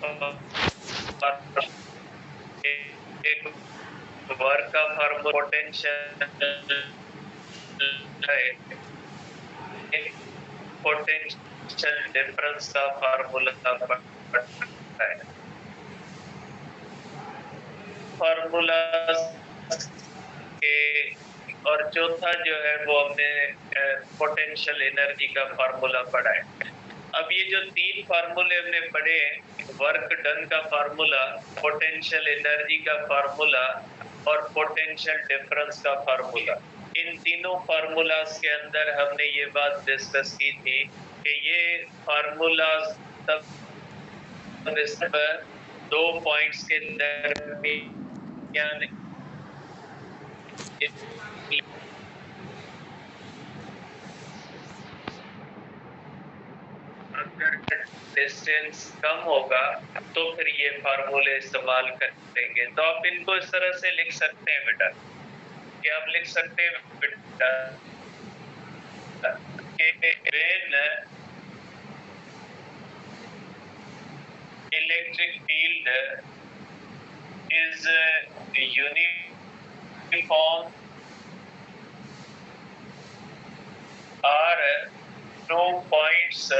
एक वर्क का formula potential है, एक पोटेंशियल डिफरेंस का फार्मूला है। फार्मूला के और चौथा जो है वो हमने पोटेंशियल एनर्जी का फार्मूला पढ़ा है। अब ये जो तीन फार्मूले हमने पढ़े हैं, वर्क डन का फार्मूला, पोटेंशियल एनर्जी का फार्मूला और पोटेंशियल डिफरेंस का फार्मूला, इन तीनों फार्मूलाज के अंदर हमने ये बात डिस्कस की थी कि ये फार्मूलाज तब दो पॉइंट्स के दरमियान अगर डिस्टेंस कम होगा तो फिर ये फार्मूले इस्तेमाल करेंगे। तो आप इनको इस तरह से लिख सकते हैं बेटा, कि आप लिख सकते हैं बेटा when electric field is uniform or 2 points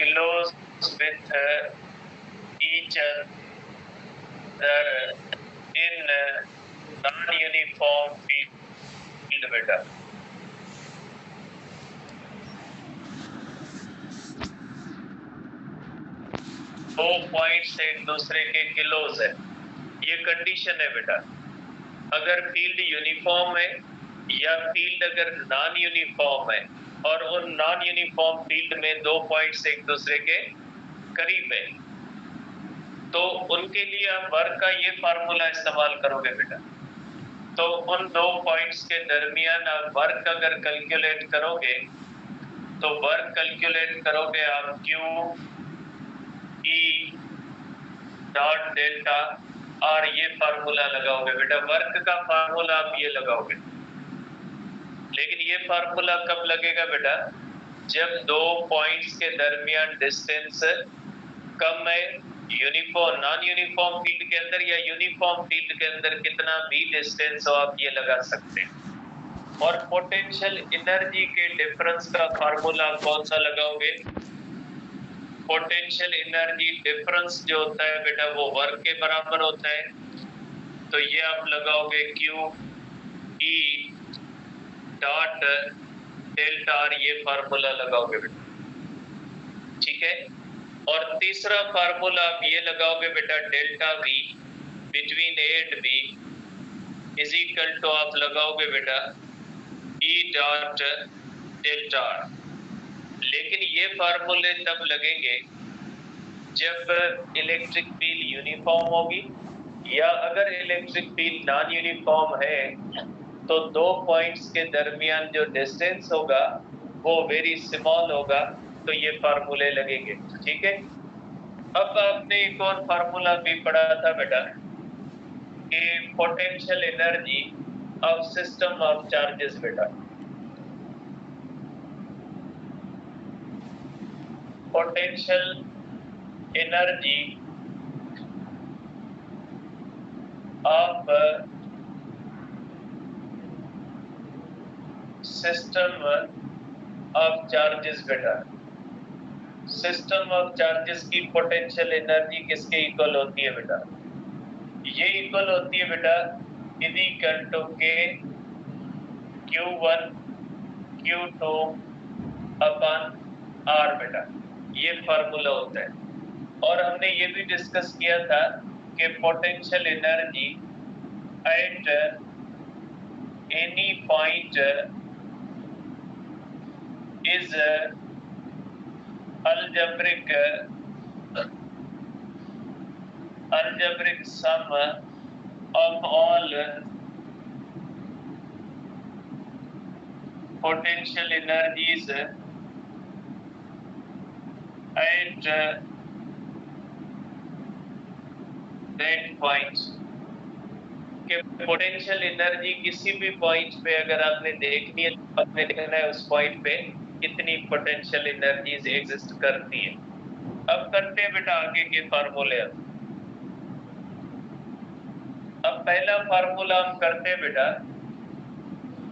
close with each other in non-uniform field बेटा। दो पॉइंट्स एक दूसरे के क्लोज है, ये कंडीशन है बेटा। अगर फील्ड यूनिफॉर्म है या फील्ड अगर नॉन यूनिफॉर्म है और उन नॉन यूनिफॉर्म फील्ड में दो पॉइंट्स एक दूसरे के करीब है, तो उनके लिए आप वर्क का ये फार्मूला इस्तेमाल करोगे बेटा। तो उन दो पॉइंट्स के दरमियान आप वर्क अगर कैलकुलेट करोगे तो वर्क कैलकुलेट करोगे आप क्यू ई डॉट डेल्टा और ये फार्मूला लगाओगे बेटा। वर्क का फार्मूला आप ये लगाओगे, लेकिन ये फार्मूला कब लगेगा बेटा? जब दो पॉइंट्स के दरमियान डिस्टेंस कम है, यूनिफॉर्म नॉन यूनिफॉर्म फील्ड के अंदर या यूनिफॉर्म फील्ड के अंदर कितना भी डिस्टेंस हो आप ये लगा सकते हैं। और पोटेंशियल एनर्जी के डिफरेंस का फार्मूला कौन सा लगाओगे? पोटेंशियल एनर्जी डिफरेंस जो होता है बेटा वो वर्क के बराबर होता है, तो ये आप लगाओगे क्यू ई डॉट डेल्टा और ये फार्मूला लगाओगे बेटा, ठीक है। और तीसरा फार्मूला आप ये लगाओगे बेटा, delta V between A and B is equal to आप लगाओगे बेटा ई डॉट डेल्टा। लेकिन ये फार्मूले तब लगेंगे जब इलेक्ट्रिक फील्ड यूनिफॉर्म होगी, या अगर इलेक्ट्रिक फील्ड नॉन यूनिफॉर्म है तो दो पॉइंट्स के दरमियान जो डिस्टेंस होगा वो वेरी स्मॉल होगा, तो ये फार्मूले लगेंगे, ठीक है। अब आपने एक और फार्मूला भी पढ़ा था बेटा कि potential energy of system of charges बेटा। Potential energy of system of charges बेटा। सिस्टम ऑफ चार्जेस की पोटेंशियल एनर्जी किसके इक्वल होती है बेटा? ये इक्वल होती है बेटा इज इक्वल टू के Q1 Q2 अपन R बेटा, ये फार्मूला होता है। और हमने ये भी डिस्कस किया था कि potential energy at any point is algebraic sum of all potential energies at that point। कि पोटेंशियल एनर्जी किसी भी पॉइंट पे अगर आपने देखनी है तो आपने देखना है उस पॉइंट पे कितनी पोटेंशियल एनर्जीज एग्जिस्ट करती है। अब करते हैं बेटा आगे के फार्मूले। अब पहला फार्मूला हम करते हैं बेटा,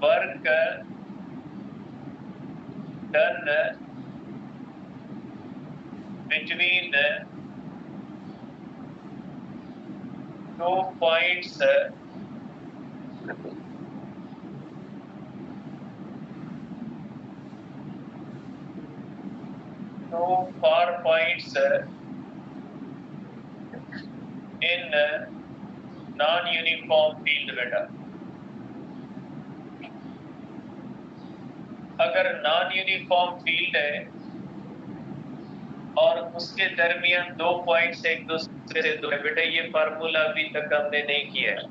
work done between 2 points two far points in non-uniform field बेटा। अगर नॉन यूनिफॉर्म फील्ड है और उसके दरमियान 2 पॉइंट्स एक दूसरे से दूर है बेटा, ये फार्मूला अभी तक हमने नहीं किया है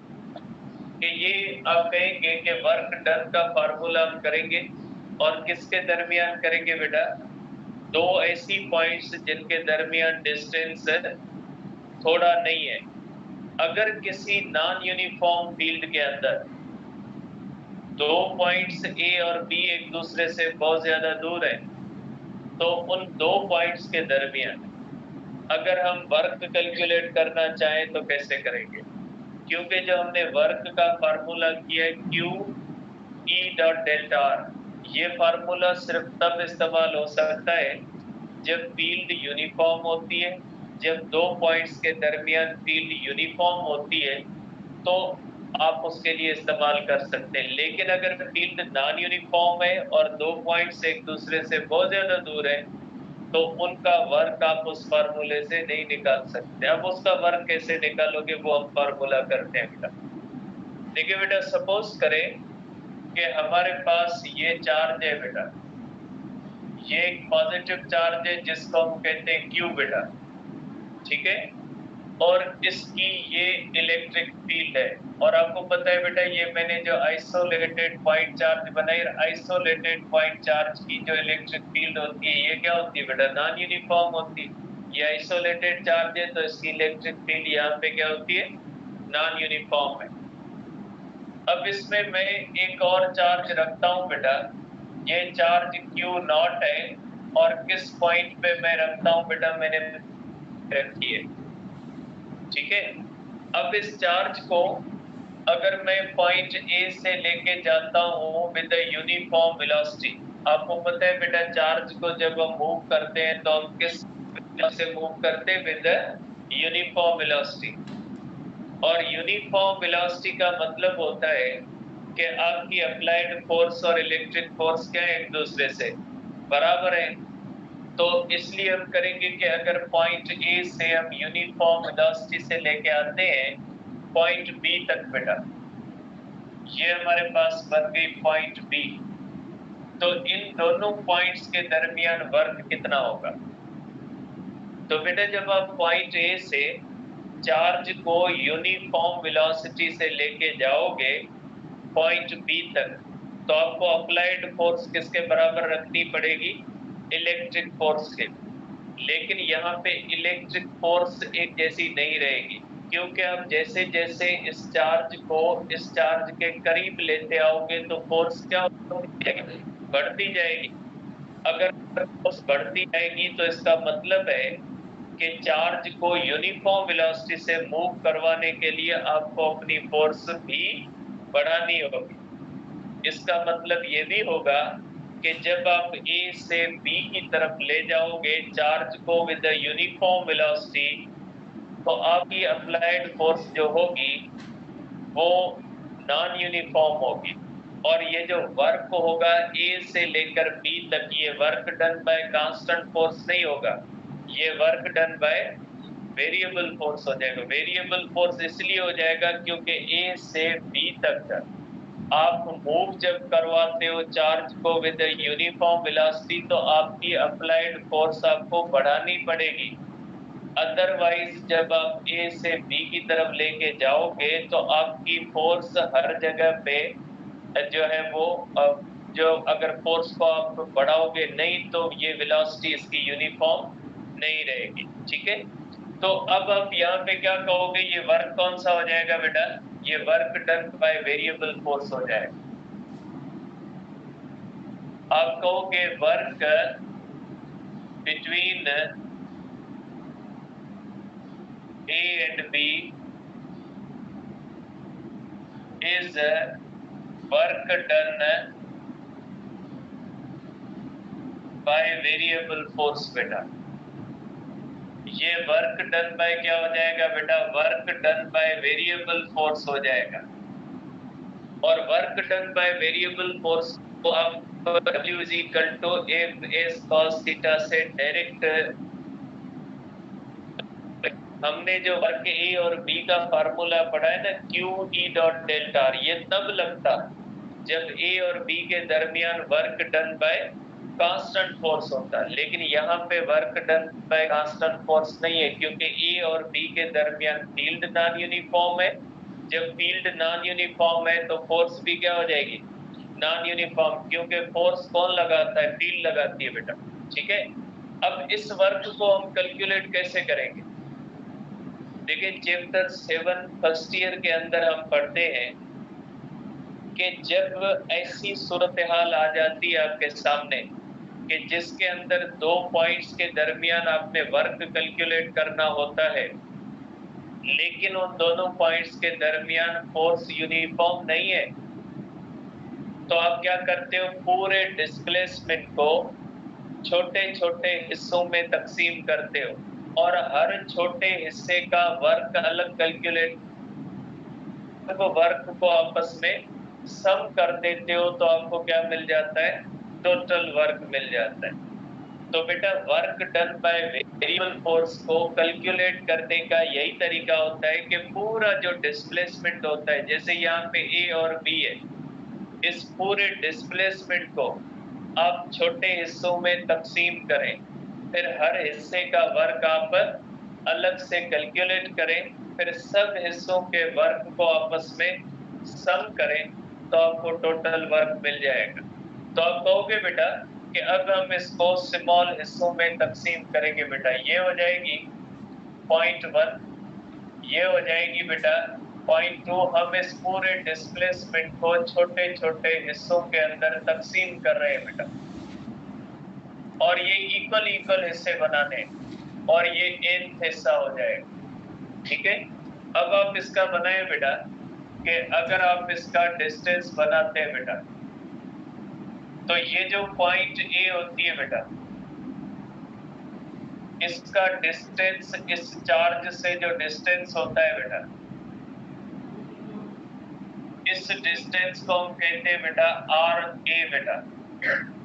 कि ये आप कहेंगे कि वर्क डन का फार्मूला हम करेंगे और किसके दरमियान करेंगे बेटा, 2 ऐसी पॉइंट्स जिनके दरमियान डिस्टेंस थोड़ा नहीं है। अगर किसी नॉन यूनिफॉर्म फील्ड के अंदर 2 पॉइंट्स ए और बी एक दूसरे से बहुत ज्यादा दूर है तो उन 2 पॉइंट्स के दरमियान अगर हम वर्क कैलकुलेट करना चाहें तो कैसे करेंगे, क्योंकि जो हमने वर्क का फार्मूला किया है Q E dot delta R, ये फार्मूला सिर्फ तब इस्तेमाल हो सकता है जब फील्ड यूनिफॉर्म होती है। जब 2 पॉइंट्स के दरमियान फील्ड यूनिफॉर्म होती है तो आप उसके लिए इस्तेमाल कर सकते हैं। लेकिन अगर फील्ड नॉन यूनिफॉर्म है और 2 पॉइंट्स एक दूसरे से बहुत ज्यादा दूर है तो उनका वर्क आप उस फार्मूले से नहीं निकाल सकते। अब उसका वर्क कैसे निकालोगे वो हम फार्मूला करते हैं बेटा। देखिए बेटा, सपोज करें कि हमारे पास ये चार्ज है बेटा, ये एक पॉजिटिव चार्ज है जिसको हम कहते हैं Q बेटा, ठीक है, और इसकी ये इलेक्ट्रिक फील्ड है। और आपको पता है बेटा, ये मैंने जो आइसोलेटेड पॉइंट चार्ज बनाई, आइसोलेटेड पॉइंट चार्ज की जो इलेक्ट्रिक फील्ड होती है ये क्या होती है बेटा, नॉन यूनिफॉर्म होती है। ये आइसोलेटेड चार्ज है तो इसकी इलेक्ट्रिक फील्ड यहाँ पे क्या होती है, नॉन यूनिफॉर्म है। अब इसमें मैं एक और चार्ज रखता हूँ बेटा, ये चार्ज Q नॉट है और किस पॉइंट पे मैं रखता हूँ बेटा, मैंने रखी है, ठीक है। अब इस चार्ज को अगर मैं पॉइंट ए से लेके जाता हूँ विद यूनिफॉर्म वेलोसिटी, आपको पता है बेटा चार्ज को जब हम मूव करते हैं तो हम किस से मूव करते हैं, विद यूनिफॉर्म वेलोसिटी। और यूनिफॉर्म वेलोसिटी का मतलब होता है कि आपकी अप्लाइड फोर्स और इलेक्ट्रिक फोर्स क्या है, एक दूसरे से बराबर है। तो इसलिए हम करेंगे कि अगर पॉइंट ए से हम यूनिफॉर्म वेलोसिटी से लेके आते हैं पॉइंट बी तक बेटा, ये हमारे पास बन गई पॉइंट बी, तो इन दोनों पॉइंट्स के दरमियान वर्क कितना होगा। तो बेटा जब आप पॉइंट ए से चार्ज को यूनिफॉर्म वेलोसिटी से लेके जाओगे पॉइंट बी तक तो आपको अप्लाइड फोर्स किसके बराबर रखनी पड़ेगी, इलेक्ट्रिक फोर्स के। लेकिन यहाँ पे इलेक्ट्रिक फोर्स एक जैसी नहीं रहेगी, क्योंकि आप जैसे जैसे इस चार्ज को इस चार्ज के करीब लेते आओगे तो फोर्स क्या होगी, बढ़ती जाएगी। अगर फोर्स बढ़ती जाएगी तो इसका मतलब है कि चार्ज को यूनिफॉर्म वेलोसिटी से मूव करवाने के लिए आपको अपनी फोर्स भी बढ़ानी होगी। इसका मतलब ये भी होगा कि जब आप A से B की तरफ ले जाओगे चार्ज को विद यूनिफॉर्म वेलोसिटी तो आपकी अप्लाइड फोर्स जो होगी वो नॉन यूनिफॉर्म होगी। और ये जो वर्क होगा A से लेकर B तक, ये work done by constant force नहीं होगा, ये work done by variable force हो जाएगा। वेरिएबल फोर्स इसलिए हो जाएगा क्योंकि A से B तक आप मूव जब करवाते हो चार्ज को विद यूनिफॉर्म वेलोसिटी तो आपकी अप्लाइड फोर्स आपको बढ़ानी पड़ेगी। अदरवाइज जब आप ए से बी की तरफ लेके जाओगे तो आपकी फोर्स हर जगह पे जो है वो जो अगर फोर्स को आप बढ़ाओगे नहीं तो ये वेलोसिटी इसकी यूनिफॉर्म नहीं रहेगी, ठीक है। तो अब आप यहाँ पे क्या कहोगे, ये वर्क कौन सा हो जाएगा बेटा, ये work done by variable force हो जाएगा। आप कहोगे work between A and B is work done by variable force बेटा। ये वर्क डन बाय क्या हो जाएगा बेटा? Work done by variable force हो जाएगा। और work done by variable force को आप W is equal to F cos theta से डायरेक्ट, हमने जो वर्क ए और बी का फार्मूला पढ़ा है ना, Q E dot delta R, ये तब लगता जब ए और बी के दरमियान work done by constant force होता। लेकिन यहाँ पे work done by constant force नहीं है, क्योंकि ए और बी के दरमियान फील्ड नॉन यूनिफॉर्म है। जब फील्ड नॉन यूनिफॉर्म है तो फोर्स भी क्या हो जाएगी? नॉन यूनिफॉर्म, क्योंकि फोर्स कौन लगाता है? फील्ड लगाती है बेटा। ठीक है, अब इस वर्क को हम कैलकुलेट कैसे करेंगे? देखिए, चैप्टर 7 फर्स्ट ईयर के अंदर हम पढ़ते हैं कि जब ऐसी सूरत हाल आ जाती है आपके सामने कि जिसके अंदर दो पॉइंट्स के दरमियान आपने वर्क कैलकुलेट करना होता है, लेकिन उन दोनों पॉइंट्स के दरमियान फोर्स यूनिफॉर्म नहीं है, तो आप क्या करते हो? पूरे डिस्प्लेसमेंट को छोटे छोटे हिस्सों में तकसीम करते हो और हर छोटे हिस्से का वर्क अलग कैलकुलेट, वो वर्क को आपस में सम कर देते हो तो आपको क्या मिल जाता है? टोटल वर्क मिल जाता है। तो बेटा, work done by variable force को कैलकुलेट करने का यही तरीका होता है कि पूरा जो डिस्प्लेसमेंट होता है, जैसे यहाँ पे ए और बी है, इस पूरे डिस्प्लेसमेंट को आप छोटे हिस्सों में तकसीम करें, फिर हर हिस्से का वर्क आप अलग से कैलकुलेट करें, फिर सब हिस्सों के वर्क को आपस में सम करें तो आपको टोटल वर्क मिल जाएगा। तो आप कहोगे बेटा कि अब हम इसको स्मॉल हिस्सों में तकसीम करेंगे बेटा। ये हो जाएगी 0.1, ये हो जाएगी बेटा 0.2। हम इस पूरे डिस्प्लेसमेंट को छोटे छोटे हिस्सों के अंदर तकसीम कर रहे हैं बेटा, और ये इक्वल इक्वल हिस्से बनाने, और ये nth हिस्सा हो जाएगा। ठीक है, अब आप इसका बनाए बेटा कि अगर आप इसका डिस्टेंस बनाते हैं बेटा, तो ये जो पॉइंट ए होती है बेटा, इसका डिस्टेंस, इस चार्ज से जो डिस्टेंस होता है बेटा, इस डिस्टेंस को हम कहते हैं बेटा आर ए बेटा।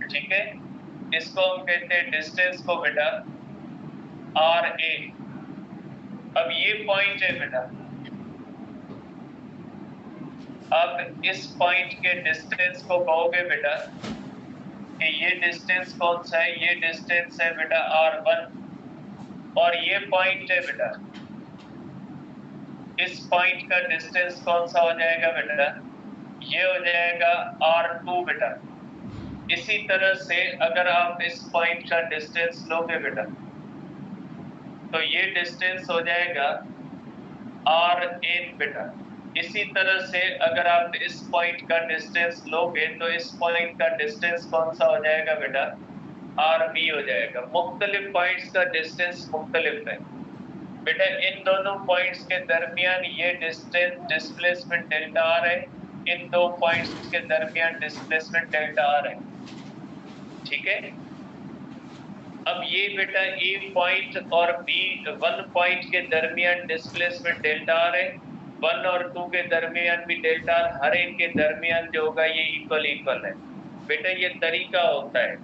ठीक है, इसको हम कहते हैं डिस्टेंस को बेटा आर ए। अब ये पॉइंट है बेटा, अब इस पॉइंट के डिस्टेंस को कहोगे बेटा कि ये डिस्टेंस कौन सा है? ये डिस्टेंस है बेटा R1, और ये पॉइंट है बेटा, इस पॉइंट का डिस्टेंस कौन सा हो जाएगा बेटा? ये हो जाएगा R2 बेटा। इसी तरह से अगर आप इस पॉइंट का डिस्टेंस लोगे बेटा, तो ये डिस्टेंस हो जाएगा R8 बेटा। इसी तरह से अगर आप इस पॉइंट का डिस्टेंस लोगे तो इस पॉइंट का डिस्टेंस कौन सा हो जाएगा बेटा? RB हो जाएगा। मुख्तलिफ पॉइंट्स का डिस्टेंस मुख्तलिफ है बेटा। इन दोनों पॉइंट्स के दरमियान ये डिस्टेंस डिस्प्लेसमेंट डेल्टा आर है, इन दो पॉइंट्स के दरमियान डिस्प्लेसमेंट डेल्टा आर है। ठीक है, अब ये बेटा ए पॉइंट और बी 1 पॉइंट के दरमियान डिस्प्लेसमेंट डेल्टा आर है, 1 और 2 के दरमियान भी डेल्टा आर, हर एक के दरमियान जो होगा ये इक्वल इक्वल है बेटा। ये तरीका होता है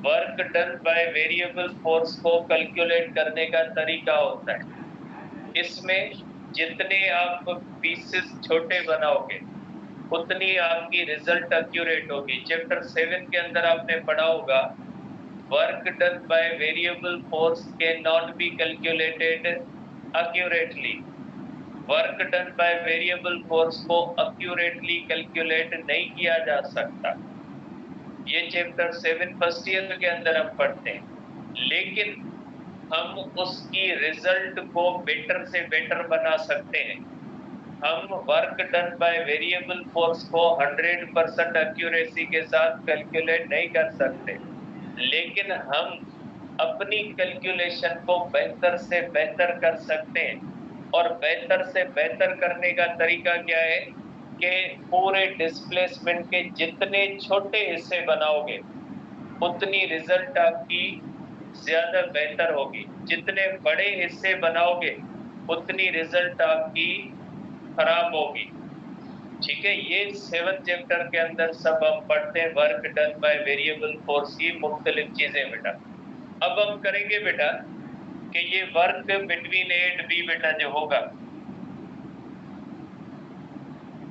work done by variable force को कैलकुलेट करने का तरीका होता है। इसमें जितने आप पीसेस छोटे बनाओगे उतनी आपकी रिजल्ट एक्यूरेट होगी। चैप्टर 7 के अंदर आपने पढ़ा होगा work done by variable force can not be calculated accurately. Work done by variable force को एक्यूरेटली कैलकुलेट नहीं किया जा सकता। ये चैप्टर 7 फर्स्ट ईयर के अंदर हम पढ़ते हैं, लेकिन हम उसकी रिजल्ट को बेटर से बेटर बना सकते हैं। हम work done by variable force को 100% एक्यूरेसी के साथ कैलकुलेट नहीं कर सकते, लेकिन हम अपनी कैलकुलेशन को बेहतर से बेहतर कर सकते हैं। और बेहतर से बेहतर करने का तरीका क्या है कि पूरे डिस्प्लेसमेंट के जितने छोटे हिस्से बनाओगे उतनी रिजल्ट आपकी ज्यादा बेहतर होगी, जितने बड़े हिस्से बनाओगे उतनी रिजल्ट आपकी खराब होगी। ठीक है, ये 7 चैप्टर के अंदर सब हम पढ़ते हैं work done by variable force की मुख्तलिफ चीजें बेटा। अब हम करेंगे बेटा कि ये work between A and B बेटा जो होगा,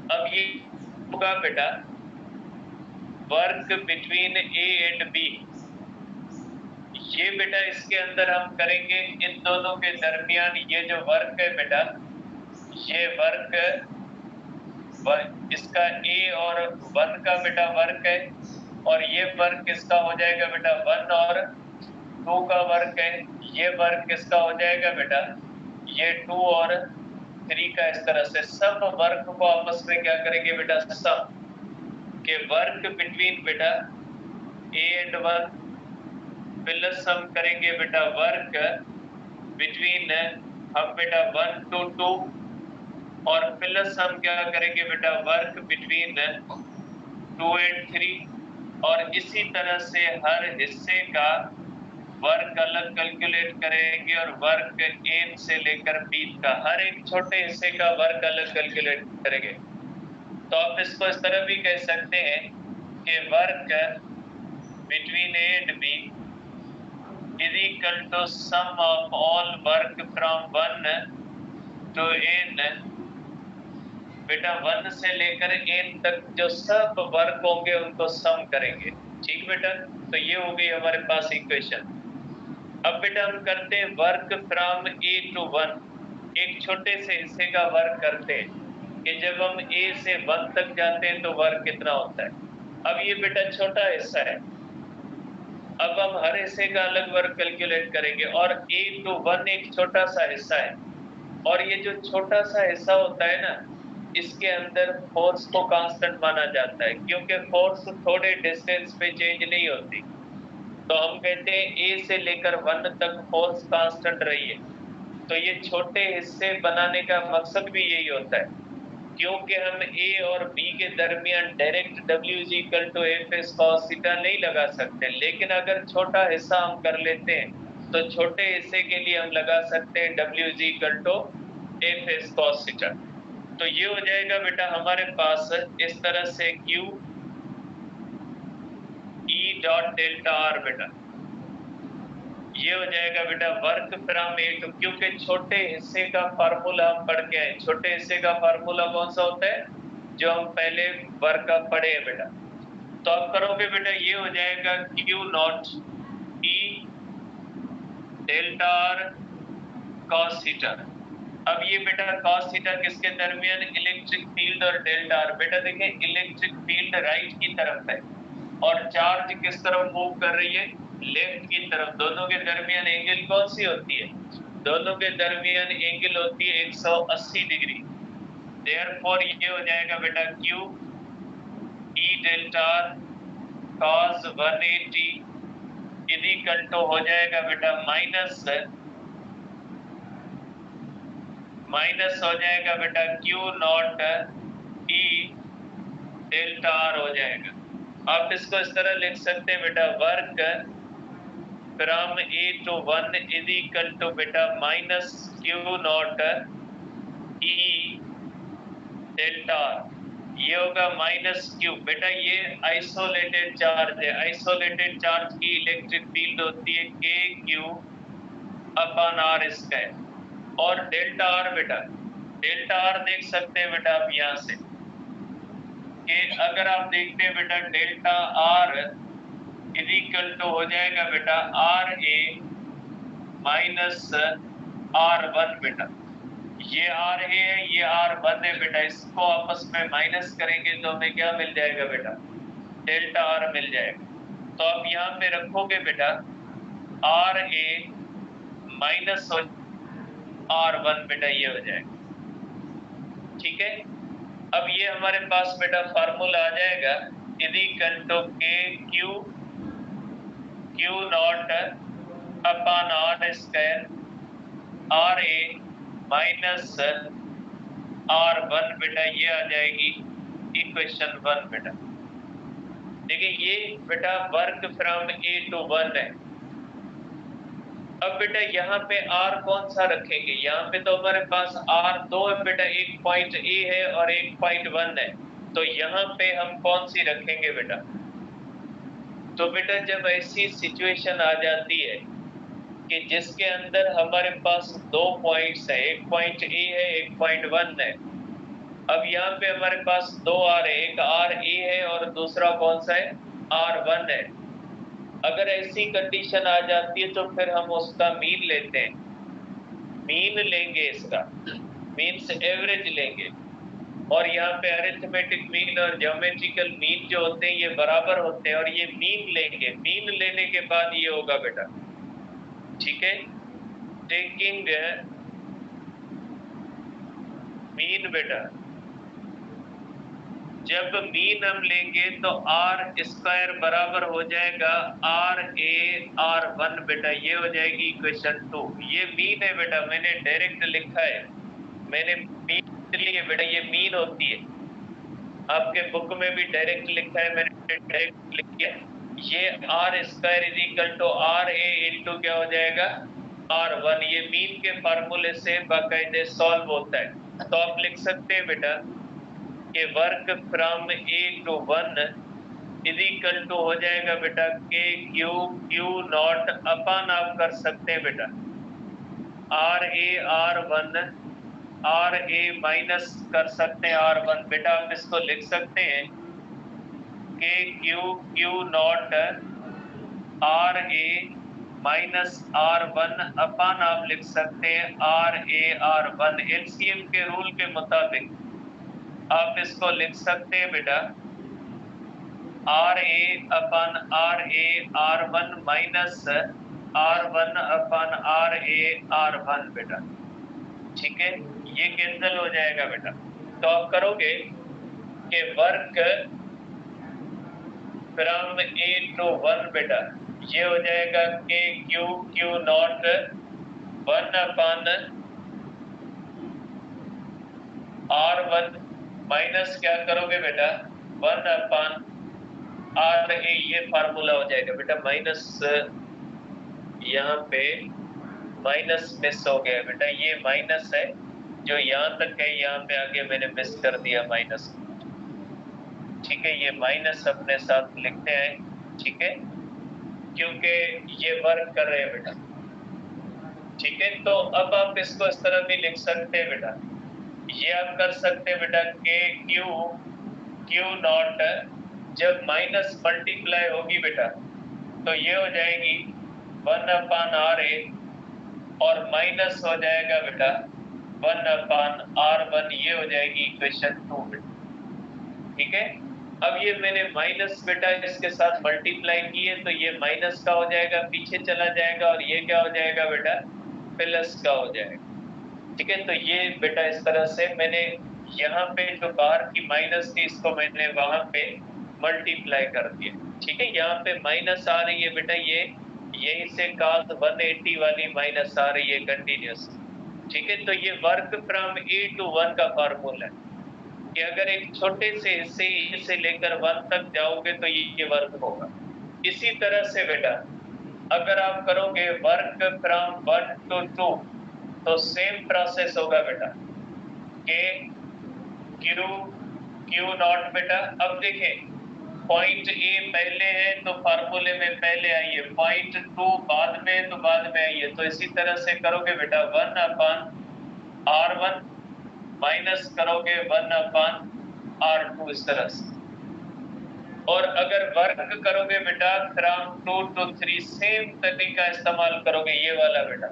अब ये होगा बेटा work between A and B. ये बेटा इसके अंदर हम करेंगे इन दोनों के दरमियान ये जो वर्क है बेटा, ये वर्क इसका ए और 1 का बेटा वर्क है, और ये वर्क इसका हो जाएगा बेटा 1 और 2 का वर्क है। ये वर्क किसका हो जाएगा बेटा, ये 2 और 3 का। इस तरह से सब वर्क को आपस में क्या करेंगे बेटा, सम के वर्क बिटवीन बेटा ए एंड 1 प्लस हम करेंगे बेटा वर्क बिटवीन हम बेटा 1 to 2, और प्लस हम क्या करेंगे बेटा वर्क बिटवीन 2 and 3। और इसी तरह से हर हिस्से का वर्क अलग कैलकुलेट करेंगे, और वर्क ए से लेकर बी का हर एक छोटे हिस्से का वर्क अलग कैलकुलेट करेंगे। तो आप इसको इस तरह भी कह सकते हैं कि work between A and B is equal to sum of all work from 1 to n। बेटा 1 से लेकर n तक जो सब वर्क होंगे उनको सम करेंगे। ठीक बेटा, तो ये हो गई हमारे पास इक्वेशन। अब बेटा हम करते हैं वर्क फ्रॉम ए टू 1। एक छोटे से हिस्से का वर्क करते हैं कि जब हम ए से 1 तक जाते हैं तो वर्क कितना होता है। अब ये बेटा छोटा हिस्सा है, अब हम हर हिस्से का अलग वर्क कैलकुलेट करेंगे, और ए टू 1 एक छोटा सा हिस्सा है, और ये जो छोटा सा हिस्सा होता है ना, इसके अंदर फोर्स को कांस्टेंट माना जाता है, क्योंकि फोर्स थोड़े डिस्टेंस पे चेंज नहीं होती। तो हम कहते हैं ए से लेकर 1 तक फोर्स कांस्टेंट रही है। तो ये छोटे हिस्से बनाने का मकसद भी यही होता है, क्योंकि हम ए और बी के दरमियान direct W is equal to F S cos theta नहीं लगा सकते, लेकिन अगर छोटा हिस्सा हम कर लेते हैं तो छोटे हिस्से के लिए हम लगा सकते हैं W is equal to F S cos theta. तो ये हो जाएगा बेटा हमारे पास इस तरह से Q E dot delta R बेटा, ये हो जाएगा बेटा वर्क फ्रॉम ए टू, क्योंकि छोटे हिस्से का फार्मूला हम पढ़ के आए। छोटे हिस्से का फार्मूला कौन सा होता है, जो हम पहले वर्क का पढ़े हैं बेटा। तो आप करोगे बेटा, ये हो जाएगा Q not E delta are cos theta. अब ये बेटा कॉस थीटा किसके दरमियान, इलेक्ट्रिक फील्ड और डेल्टा आर। बेटा देखें, इलेक्ट्रिक फील्ड राइट की तरफ है और चार्ज किस तरफ मूव कर रही है, लेफ्ट की तरफ। दोनों के दरमियान एंगल कौन सी होती है, दोनों के दरमियान एंगल होती है 180 डिग्री। देयरफॉर ये हो जाएगा बेटा Q E delta R cos 180 equal to हो जाएगा बेटा माइनस हो जाएगा बेटा Q not E delta R हो जाएगा। आप इसको इस तरह लिख सकते हैं बेटा, work from A to 1 is equal to बेटा minus Q not E delta R. ये होगा माइनस Q। बेटा ये आइसोलेटेड चार्ज है, आइसोलेटेड चार्ज की इलेक्ट्रिक फील्ड होती है KQ अपॉन R स्क्वायर। और डेल्टा आर बेटा, डेल्टा आर देख सकते हैं बेटा आप यहाँ से कि अगर आप देखते हैं बेटा delta R is equal to हो जाएगा बेटा RA माइनस R1 बेटा। ये RA है, ये R1 है बेटा, इसको आपस में माइनस करेंगे तो हमें क्या मिल जाएगा बेटा, डेल्टा आर मिल जाएगा। तो आप यहाँ पे रखोगे बेटा RA माइनस R1 बेटा, ये हो जाएगा। ठीक है। अब ये हमारे पास बेटा फार्मूला आ जाएगा, is equal to K Q not upon R square R A minus R1 बेटा, ये आ जाएगी इक्वेशन 1 बेटा। देखिए ये बेटा वर्क फ्रॉम ए टू 1 है। अब बेटा यहाँ पे R कौन सा रखेंगे? यहाँ पे तो हमारे पास R दो है बेटा, एक पॉइंट A है और एक पॉइंट 1 है, तो यहाँ पे हम कौन सी रखेंगे बेटा? तो बेटा जब ऐसी सिचुएशन आ जाती है कि जिसके अंदर हमारे पास दो पॉइंट्स है, एक पॉइंट A है एक पॉइंट 1 है। अब यहाँ पे हमारे पास दो R है, एक RA है और दूसरा कौन सा है? R1 है। अगर ऐसी कंडीशन आ जाती है तो फिर हम उसका मीन लेते हैं, मीन लेंगे, इसका मीन्स एवरेज लेंगे, और यहाँ पे अरिथमेटिक मीन और ज्योमेट्रिकल मीन जो होते हैं ये बराबर होते हैं, और ये मीन लेंगे। मीन लेने के बाद ये होगा बेटा, ठीक है, टेकिंग मीन बेटा, जब मीन हम लेंगे तो R स्क्वायर बराबर हो जाएगा R1 बेटा, ये हो जाएगी इक्वेशन 2। ये मीन है बेटा, मैंने डायरेक्ट लिखा है, मैंने मीन लिए बेटा, ये मीन होती है। आपके बुक में भी डायरेक्ट लिखा है, मैंने डायरेक्ट लिख दिया। ये R square is equal to RA into क्या हो जाएगा? R1। ये मीन के फार्मूले से बाकायदे सॉल्व होता है। तो आप लिख सकते हैं बेटा कि work from A to 1 is equal to हो जाएगा बेटा के क्यू नॉट अपन, आप कर सकते हैं बेटा R1 RA माइनस कर सकते हैं R1 बेटा, आप इसको लिख सकते हैं के Q not RA minus R1 अपन, आप लिख सकते हैं RA R1। एलसीएम के रूल के मुताबिक आप इसको लिख सकते हैं बेटा RA अपन RA R1 माइनस R1 अपन RA R1 बेटा, ठीक है, ये कैंसिल हो जाएगा बेटा। तो आप करोगे कि वर्क फ्रॉम A टू 1 बेटा, ये हो जाएगा K Q not 1 upon R1 minus क्या करोगे बेटा 1 अपन RA, ये फार्मूला हो जाएगा बेटा। माइनस यहाँ पे माइनस मिस हो गया बेटा, ये माइनस है जो यहाँ तक है, यहाँ पे आगे मैंने मिस कर दिया माइनस, ठीक है, ये माइनस अपने साथ लिखते हैं, ठीक है, क्योंकि ये वर्क कर रहे हैं बेटा, ठीक है। तो अब आप इसको इस तरह भी लिख सकते हैं बेटा, ये आप कर सकते हैं बेटा के क्यू नॉट जब माइनस मल्टीप्लाई होगी बेटा तो ये हो जाएगी 1 अपन RA और माइनस हो जाएगा बेटा 1 अपन R1, ये हो जाएगी इक्वेशन 2 बेटा, ठीक है। अब ये मैंने माइनस बेटा इसके साथ मल्टीप्लाई किए तो ये माइनस का हो जाएगा, पीछे चला जाएगा, और ये क्या हो जाएगा बेटा प्लस का हो जाएगा, ठीक है। तो ये बेटा इस तरह से मैंने यहाँ पे जो बाहर की माइनस थी इसको मैंने वहां पे मल्टीप्लाई कर दिया, ठीक है। यहाँ पे माइनस आ रही है बेटा, ये यहीं से cos 180 वाली माइनस आ रही है कंटिन्यूस, ठीक है। तो ये वर्क फ्रॉम A टू 1 का फार्मूला है कि अगर एक छोटे से हिस्से A से लेकर 1 तक जाओगे तो ये वर्क होगा। इसी तरह से बेटा अगर आप करोगे वर्क फ्रॉम 1 टू 2 तो सेम प्रोसेस होगा बेटा के क्यू नॉट बेटा। अब देखें पॉइंट A पहले है तो फार्मूले में पहले आई है, पॉइंट 2 बाद में तो बाद में आई है, तो इसी तरह से करोगे बेटा 1 अपन R1 माइनस करोगे 1 अपन R2, इस तरह से। और अगर वर्क करोगे बेटा फ्रॉम 2 टू 3 सेम तरीका इस्तेमाल करोगे, ये वाला बेटा,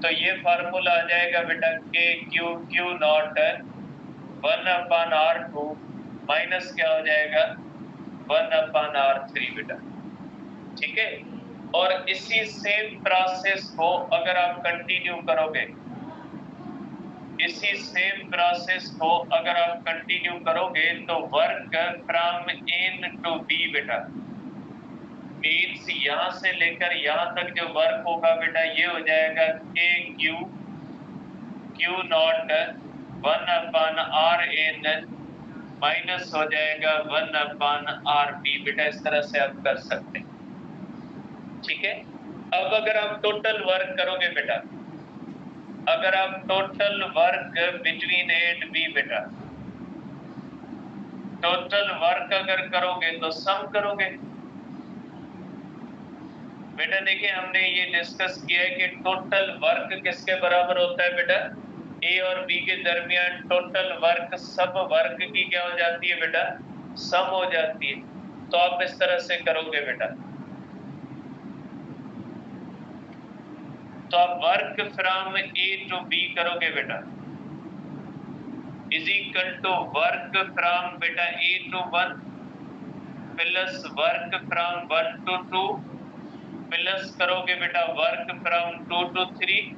तो ये फार्मूला आ जाएगा बेटा K Q not 1 upon R2 minus क्या हो जाएगा 1 अपन R3 बेटा, ठीक है। और इसी सेम प्रोसेस को अगर आप कंटिन्यू करोगे इसी सेम प्रोसेस को अगर आप कंटिन्यू करोगे तो work from N to B बेटा, मीन्स यहां से लेकर यहां तक जो वर्क होगा बेटा ये हो जाएगा K Q not 1/r n minus हो जाएगा 1/r p बेटा। इस तरह से आप कर सकते हैं, ठीक है। अब अगर आप टोटल वर्क करोगे बेटा, अगर आप total work between A and B बेटा, टोटल वर्क अगर करोगे तो सम करोगे बेटा। देखिए हमने ये डिस्कस किया है कि टोटल वर्क किसके बराबर होता है बेटा, ए और बी के दरमियान टोटल वर्क सब वर्क की क्या हो जाती है बेटा, सम हो जाती है। तो आप इस तरह से करोगे बेटा, तो आप work from A to B करोगे बेटा, is equal to work from बेटा A to 1 plus work from 1 to 2 plus करोगे बेटा वर्क फ्रॉम 2 to 3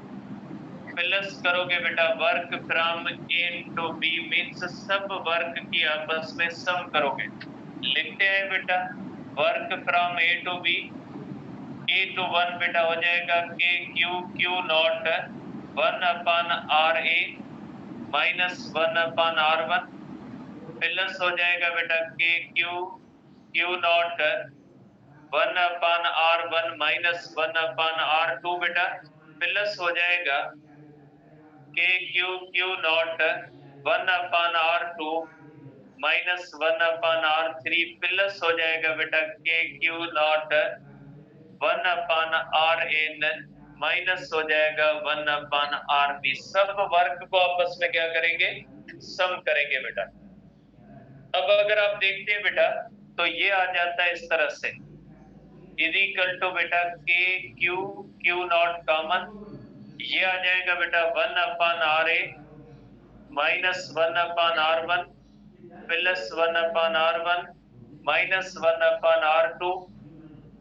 प्लस करोगे बेटा work from A to B, means सब वर्क की आपस में सम करोगे। लिखते हैं बेटा work from A to B, A to 1 बेटा हो जाएगा K Q not 1/r a minus 1/r1 plus हो जाएगा बेटा K Q not 1/r1 minus 1/r2 बेटा, प्लस हो जाएगा K Q not 1/r2 minus 1/r3 plus हो जाएगा बेटा K Q not 1/rn minus हो जाएगा 1/rb। सब वर्क को आपस में क्या करेंगे, सम करेंगे बेटा। अब अगर आप देखते हैं बेटा तो ये आ जाता है इस तरह से, इज इक्वल टू बेटा के क्यू नॉट कॉमन, ये आ जाएगा बेटा 1/ra minus 1/r1 plus 1/r1 minus 1/r2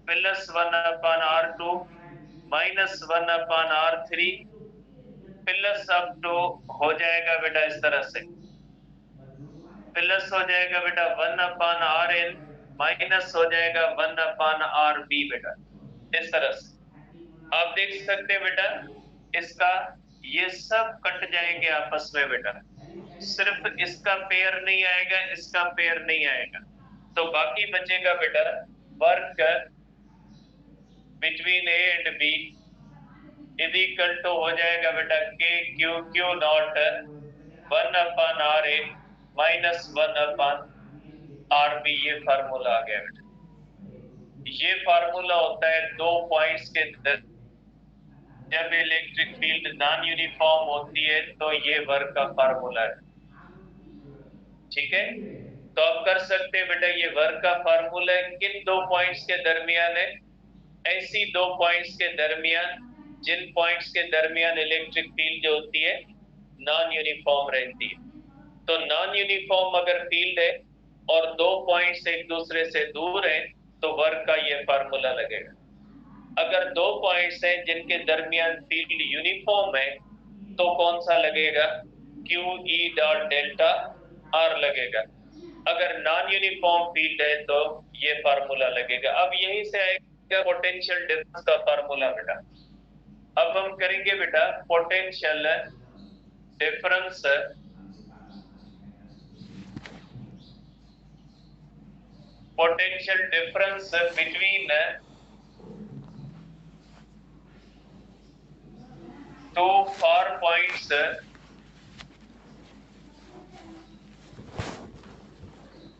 plus 1/r2 minus 1/r3 plus up to हो जाएगा बेटा इस तरह से, प्लस हो जाएगा बेटा 1/rn माइनस हो जाएगा 1/rb बेटा। इस तरह से आप देख सकते हैं बेटा इसका ये सब कट जाएंगे आपस में बेटा, सिर्फ इसका पेयर नहीं आएगा, इसका पेयर नहीं आएगा, तो बाकी बचेगा बेटा work between A and B is equal to हो जाएगा बेटा K Q not 1/ra minus 1/rb। ये फार्मूला आ गया बेटा, ये फार्मूला होता है दो पॉइंट्स के जब इलेक्ट्रिक फील्ड नॉन यूनिफॉर्म होती है तो ये वर्क का फार्मूला है, ठीक है। तो आप कर सकते हैं बेटा ये वर्क का फार्मूला है किन दो पॉइंट्स के दरमियान है, ऐसी दो पॉइंट्स के दरमियान जिन पॉइंट्स के दरमियान इलेक्ट्रिक फील्ड जो होती है नॉन यूनिफॉर्म रहती है। तो नॉन यूनिफॉर्म अगर फील्ड है और दो पॉइंट्स एक दूसरे से दूर हैं तो वर्क का ये फार्मूला लगेगा। अगर दो पॉइंट्स हैं जिनके दरमियान फील्ड यूनिफॉर्म है तो कौन सा लगेगा, Q E dot delta R लगेगा। अगर नॉन यूनिफॉर्म फील्ड है तो ये फार्मूला लगेगा। अब यहीं से आएगा पोटेंशियल डिफरेंस का फार्मूला बेटा। अब हम करेंगे बेटा potential difference between two far points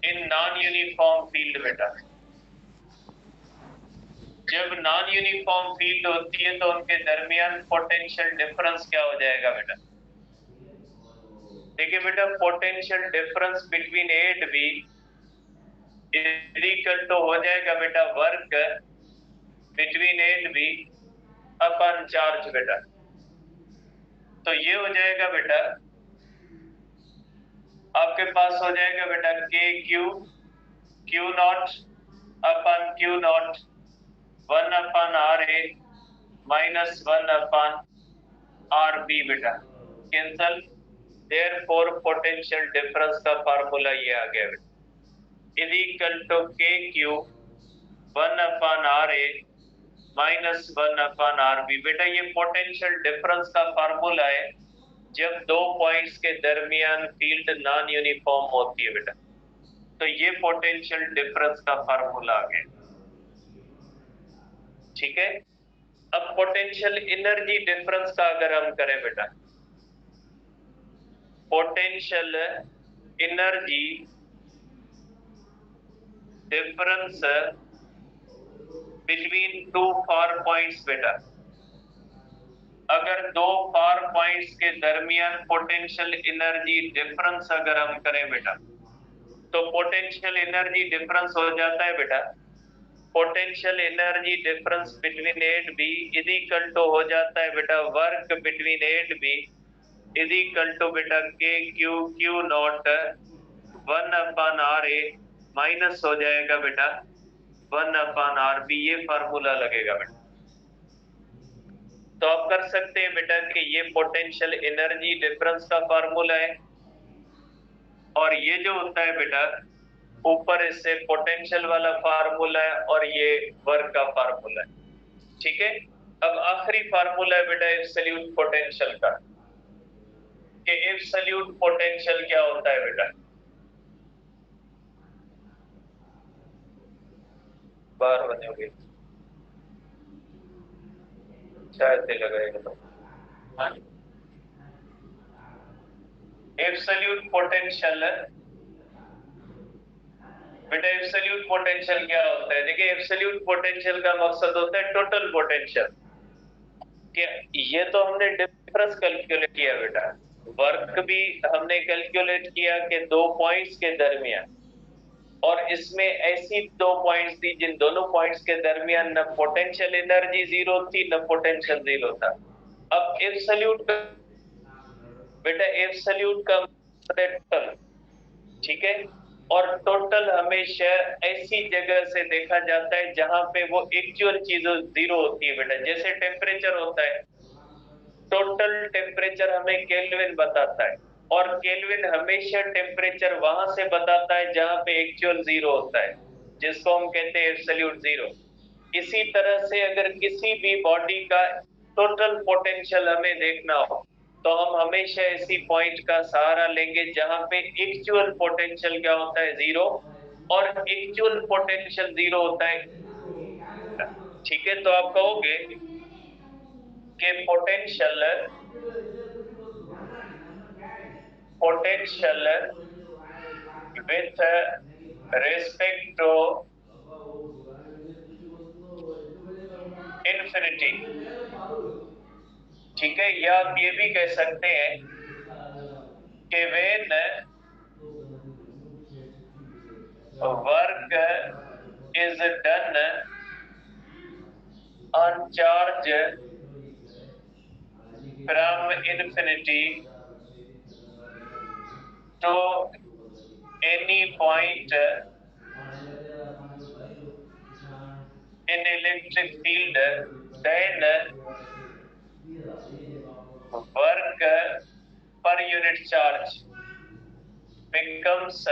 in non uniform field बेटा। जब नॉन यूनिफॉर्म फील्ड होती है तो उनके दरमियान पोटेंशियल डिफरेंस क्या हो जाएगा बेटा, देखिए बेटा potential difference between A and B is equal to हो जाएगा बेटा work between A and B upon charge बेटा। तो ये हो जाएगा बेटा आपके पास हो जाएगा बेटा K Q not upon Q not 1/ra minus 1/rb बेटा, कैंसल देयरफॉर पोटेंशियल डिफरेंस का फार्मूला ये आ गया बेटा, is equal to K Q 1/RA minus 1/RB। बेटा ये पोटेंशियल डिफरेंस का फार्मूला है जब दो पॉइंट्स के दरमियान फील्ड नॉन यूनिफॉर्म होती है बेटा, तो ये पोटेंशियल डिफरेंस का फार्मूला आ गया। ठीक है, अब पोटेंशियल एनर्जी डिफरेंस का अगर हम करें बेटा, potential energy difference between two far points बेटा, अगर दो फार पॉइंट्स के दरमियान पोटेंशियल एनर्जी डिफरेंस अगर हम करें बेटा, तो पोटेंशियल एनर्जी डिफरेंस हो जाता है बेटा, potential energy difference between A and B is equal to हो जाता है बेटा work between A and B is equal to बेटा K Q Q not 1/RA minus हो जाएगा बेटा 1/RB। ये फार्मूला लगेगा बेटा। तो आप कर सकते हैं बेटा कि ये पोटेंशियल एनर्जी डिफरेंस का फार्मूला है, और ये जो होता है बेटा ऊपर इससे पोटेंशियल वाला फार्मूला है, और ये वर्क का फार्मूला है। ठीक है, अब आखिरी फार्मूला है बेटा एब्सोल्यूट पोटेंशियल का, कि एब्सोल्यूट पोटेंशियल क्या होता है बेटा। बार बने होगी शायद से लगाएगा तो एब्सोल्यूट पोटेंशियल बेटा, एब्सोल्यूट पोटेंशियल क्या होता है? देखिए एब्सोल्यूट पोटेंशियल का मकसद होता है टोटल पोटेंशियल। ये तो हमने डिफरेंस कैलकुलेट किया बेटा, वर्क भी हमने कैलकुलेट किया कि दो पॉइंट्स के दरमियान, और इसमें ऐसी दो पॉइंट्स थी जिन दोनों पॉइंट्स के दरमियान न पोटेंशियल एनर्जी जीरो थी न पोटेंशियल जीरो था। अब एब्सोल्यूट बेटा, एब्सोल्यूट का टोटल, ठीक है, और टोटल हमेशा ऐसी जगह से देखा जाता है जहां पे वो एक्चुअल चीज जीरो होती है बेटा। जैसे टेम्परेचर होता है, टोटल टेम्परेचर हमें केल्विन बताता है, और केल्विन हमेशा टेम्परेचर वहां से बताता है जहां पे एक्चुअल जीरो होता है, जिसको हम कहते हैं एब्सोल्यूट जीरो। इसी तरह से अगर किसी भी बॉडी का टोटल पोटेंशियल हमें देखना हो, तो हम हमेशा ऐसी पॉइंट का सहारा लेंगे जहां पे एक्चुअल पोटेंशियल क्या होता है जीरो, और एक्चुअल पोटेंशियल जीरो होता है। ठीक है, तो आप कहोगे कि potential with respect to infinity, ठीक है, या आप ये भी कह सकते हैं कि when work is done on charge from infinity to any point in electric field, then work per unit charge becomes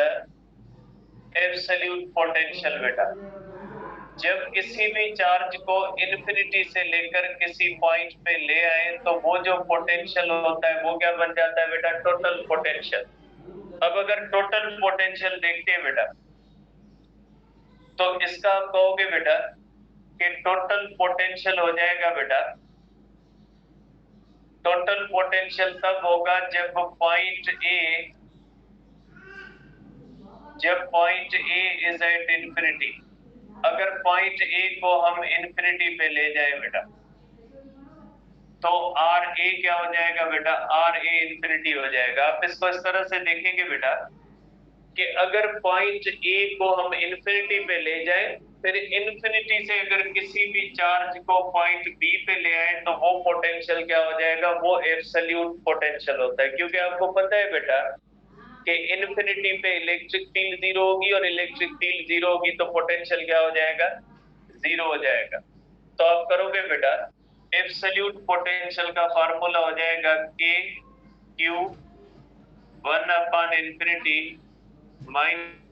absolute potential बेटा। जब किसी भी चार्ज को इन्फिनिटी से लेकर किसी पॉइंट पे ले आए तो वो जो पोटेंशियल होता है वो क्या बन जाता है बेटा, टोटल पोटेंशियल। अब अगर टोटल पोटेंशियल देखते हैं बेटा, तो इसका आप कहोगे बेटा कि टोटल पोटेंशियल हो जाएगा बेटा, टोटल पोटेंशियल तब होगा जब point A is at infinity. अगर पॉइंट ए को हम इन्फिनिटी पे ले जाए बेटा, तो आर ए क्या हो जाएगा बेटा, आर ए इन्फिनिटी हो जाएगा। आप इसको इस तरह से देखेंगे बेटा कि अगर पॉइंट ए को हम इन्फिनिटी पे ले जाए, फिर इन्फिनिटी से अगर किसी भी चार्ज को पॉइंट बी पे ले आए, तो वो पोटेंशियल क्या हो जाएगा, वो एब्सोल्यूट पोटेंशियल होता है। क्योंकि आपको पता है बेटा कि इन्फिनिटी पे इलेक्ट्रिक फील्ड जीरो होगी, और इलेक्ट्रिक फील्ड जीरो होगी तो पोटेंशियल क्या हो जाएगा, जीरो हो जाएगा। तो आप करोगे बेटा, एब्सोल्यूट पोटेंशियल का फार्मूला हो जाएगा K Q 1/infinity minus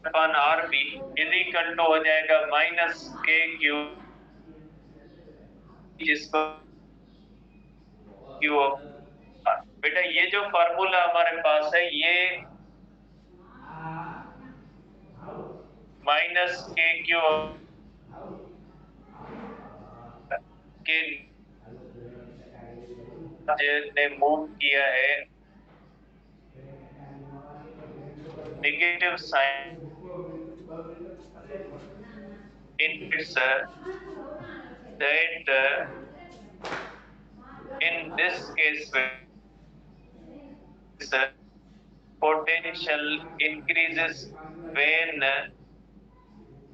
upon R B is equal to हो जाएगा माइनस के क्यू, जिसको क्यू। बेटा ये जो फार्मूला हमारे पास है ये माइनस के क्यू के ने मूव किया है negative sign indicates that in this case the potential increases when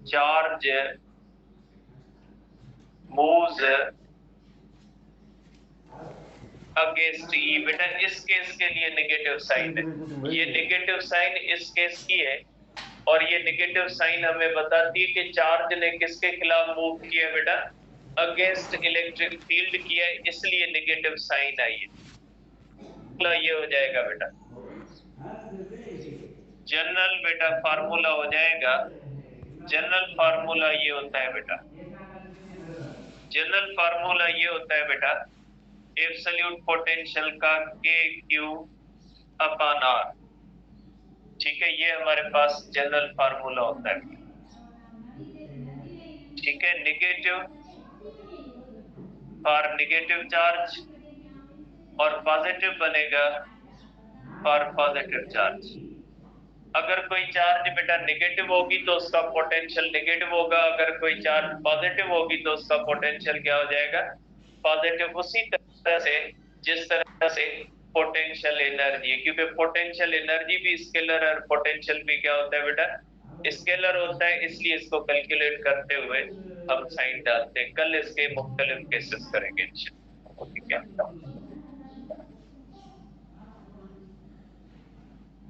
charge moves against E. बेटा इस केस के लिए नेगेटिव साइन है, ये नेगेटिव साइन इस केस की है और ये नेगेटिव साइन हमें बताती है कि चार्ज ने किसके खिलाफ मूव किया बेटा, अगेंस्ट इलेक्ट्रिक फील्ड किया, इसलिए नेगेटिव साइन आई है। ये हो जाएगा बेटा जनरल, बेटा फार्मूला हो जाएगा जनरल फार्मूला ये होता है बेटा, जनरल फार्मूला ये होता है बेटा एब्सोल्यूट पोटेंशियल का के क्यू अपॉन आर। ठीक है, ये हमारे पास जनरल फार्मूला होता है। ठीक है, नेगेटिव फॉर नेगेटिव चार्ज और पॉजिटिव बनेगा फॉर पॉजिटिव चार्ज। अगर कोई चार्ज बेटा नेगेटिव होगी तो उसका पोटेंशियल नेगेटिव होगा, अगर कोई चार्ज पॉजिटिव होगी तो उसका पोटेंशियल क्या हो जाएगा, पॉजिटिव। उसी तरह से जिस तरह से पोटेंशियल एनर्जी, क्योंकि पोटेंशियल एनर्जी भी स्केलर और पोटेंशियल भी क्या होता है बेटा, स्केलर होता है, इसलिए इसको कैलकुलेट करते हुए हम साइन डालते हैं। कल इसके मुख्तलिफ केसेस करेंगे इंशाल्लाह। ठीक है,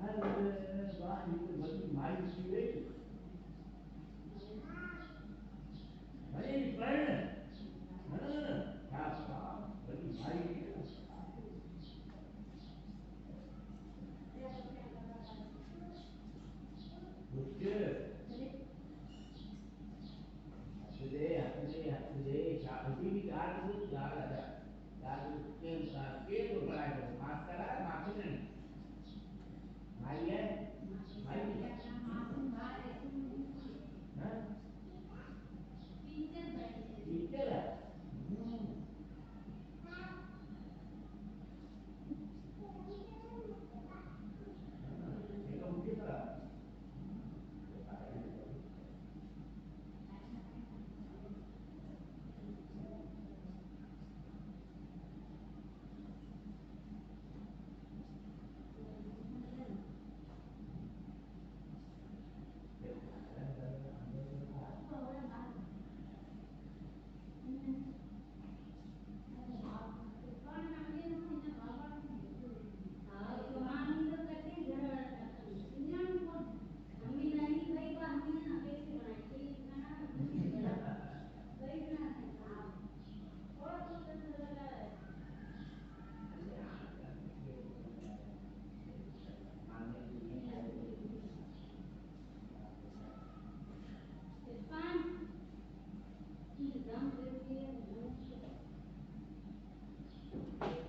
Hah?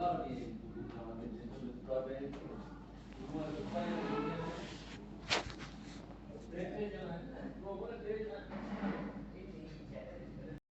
Kalau di